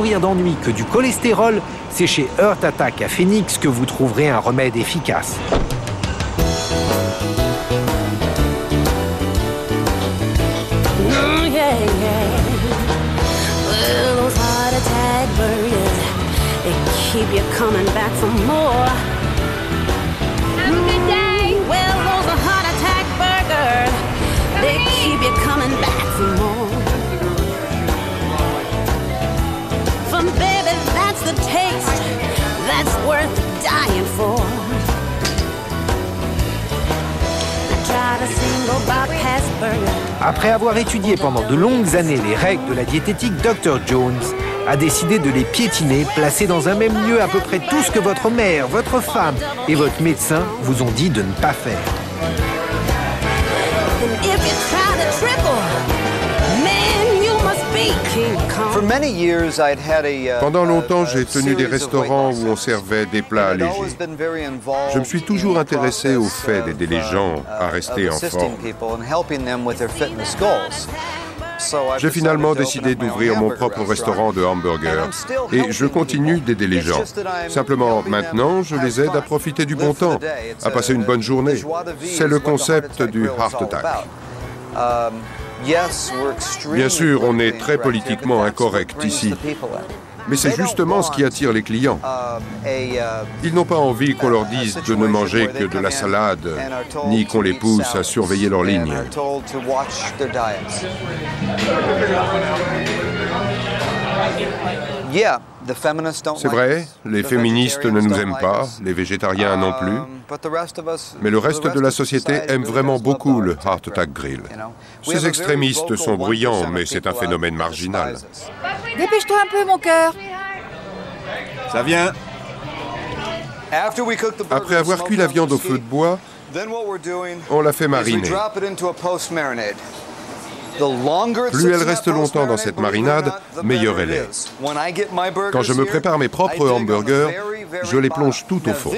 mourir d'ennui que du cholestérol, c'est chez Heart Attack à Phoenix que vous trouverez un remède efficace. Keep you coming back for more. Have a good day. Well, those are heart attack burgers. They keep you coming back for more. For baby, that's the taste that's worth dying for. Try the single bypass burger. Après avoir étudié pendant de longues années les règles de la diététique, Dr Jones a décidé de les piétiner, placer dans un même lieu à peu près tout ce que votre mère, votre femme et votre médecin vous ont dit de ne pas faire. Pendant longtemps, j'ai tenu des restaurants où on servait des plats légers. Je me suis toujours intéressé au fait d'aider les gens à rester en forme. J'ai finalement décidé d'ouvrir mon propre restaurant de hamburgers et je continue d'aider les gens. Simplement, maintenant, je les aide à profiter du bon temps, à passer une bonne journée. C'est le concept du Heart Attack. Bien sûr, on est très politiquement incorrect ici, mais c'est justement ce qui attire les clients. Ils n'ont pas envie qu'on leur dise de ne manger que de la salade, ni qu'on les pousse à surveiller leur ligne. C'est vrai, les féministes ne nous aiment pas, les végétariens non plus, mais le reste de la société aime vraiment beaucoup le Heart Attack Grill. Ces extrémistes sont bruyants, mais c'est un phénomène marginal. Dépêche-toi un peu, mon cœur. Ça vient. Après avoir cuit la viande au feu de bois, on la fait mariner. Plus elle reste longtemps dans cette marinade, meilleure elle est. Quand je me prépare mes propres hamburgers, je les plonge tout au fond.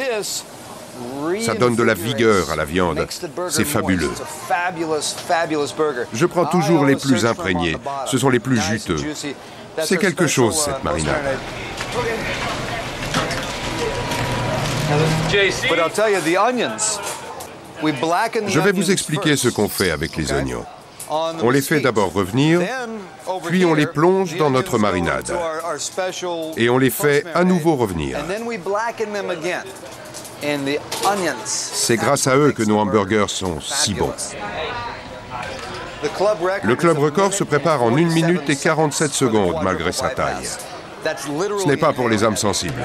Ça donne de la vigueur à la viande. C'est fabuleux. Je prends toujours les plus imprégnés. Ce sont les plus juteux. C'est quelque chose, cette marinade. Je vais vous expliquer ce qu'on fait avec les oignons. On les fait d'abord revenir, puis on les plonge dans notre marinade. Et on les fait à nouveau revenir. C'est grâce à eux que nos hamburgers sont si bons. Le club record se prépare en 1 minute et 47 secondes malgré sa taille. Ce n'est pas pour les âmes sensibles.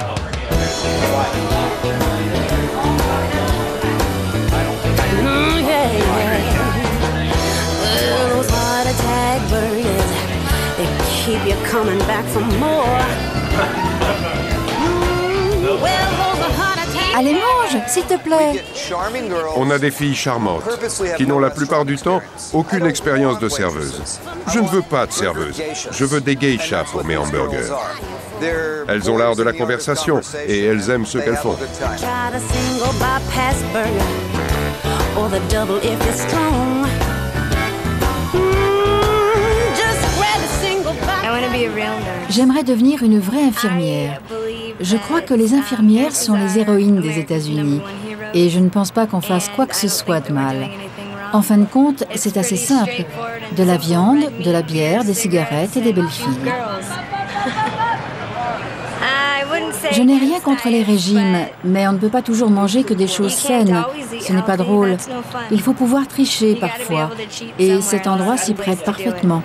Allez, mange, s'il te plaît. On a des filles charmantes qui n'ont la plupart du temps aucune expérience de serveuse. Je ne veux pas de serveuse, je veux des geishas pour mes hamburgers. Elles ont l'art de la conversation et elles aiment ce qu'elles font. J'aimerais devenir une vraie infirmière. Je crois que les infirmières sont les héroïnes des États-Unis et je ne pense pas qu'on fasse quoi que ce soit de mal. En fin de compte, c'est assez simple. De la viande, de la bière, des cigarettes et des belles filles. Je n'ai rien contre les régimes, mais on ne peut pas toujours manger que des choses saines. Ce n'est pas drôle. Il faut pouvoir tricher parfois. Et cet endroit s'y prête parfaitement.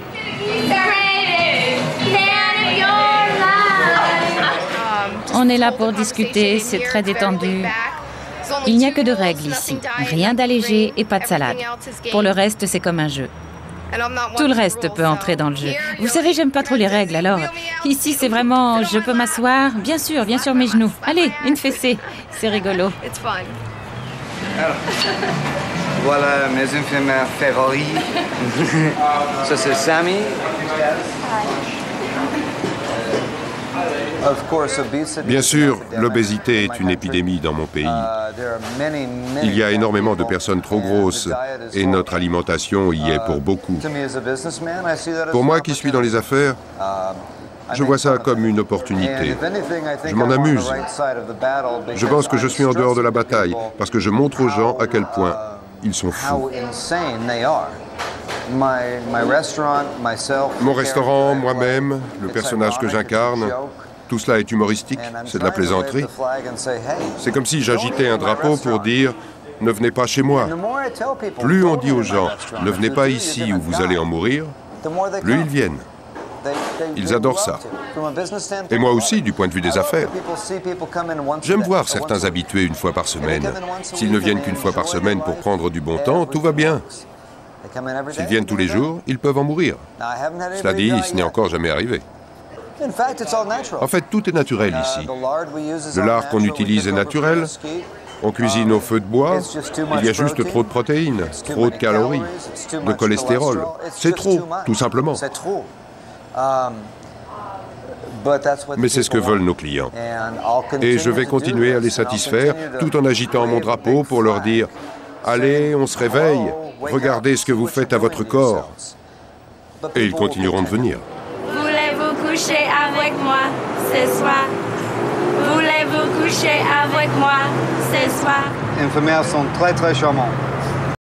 On est là pour discuter, c'est très détendu. Il n'y a que de règles ici. Rien d'allégé et pas de salade. Pour le reste, c'est comme un jeu. Tout le reste peut entrer dans le jeu. Vous savez, j'aime pas trop les règles, alors ici c'est vraiment, je peux m'asseoir, bien sûr, mes genoux. Allez, une fessée, c'est rigolo. Voilà mes infirmières favoris. Ça c'est Sammy. Bien sûr, l'obésité est une épidémie dans mon pays. Il y a énormément de personnes trop grosses et notre alimentation y est pour beaucoup. Pour moi qui suis dans les affaires, Je vois ça comme une opportunité. Je m'en amuse. Je pense que je suis en dehors de la bataille parce que je montre aux gens à quel point ils sont fous. Mon restaurant, moi-même, le personnage que j'incarne, tout cela est humoristique, c'est de la plaisanterie. C'est comme si j'agitais un drapeau pour dire « Ne venez pas chez moi ». Plus on dit aux gens « Ne venez pas ici ou vous allez en mourir », plus ils viennent. Ils adorent ça. Et moi aussi, du point de vue des affaires. J'aime voir certains habitués une fois par semaine. S'ils ne viennent qu'une fois par semaine pour prendre du bon temps, tout va bien. S'ils viennent tous les jours, ils peuvent en mourir. Cela dit, ce n'est encore jamais arrivé. En fait, tout est naturel ici. Le lard qu'on utilise est naturel. On cuisine au feu de bois. Il y a juste trop de protéines, trop de calories, de cholestérol. C'est trop, tout simplement. Mais c'est ce que veulent nos clients. Et je vais continuer à les satisfaire tout en agitant mon drapeau pour leur dire « Allez, on se réveille, regardez ce que vous faites à votre corps. » Et ils continueront de venir. Voulez-vous coucher avec moi ce soir? Voulez-vous coucher avec moi ce soir? Les infirmières sont très très charmantes.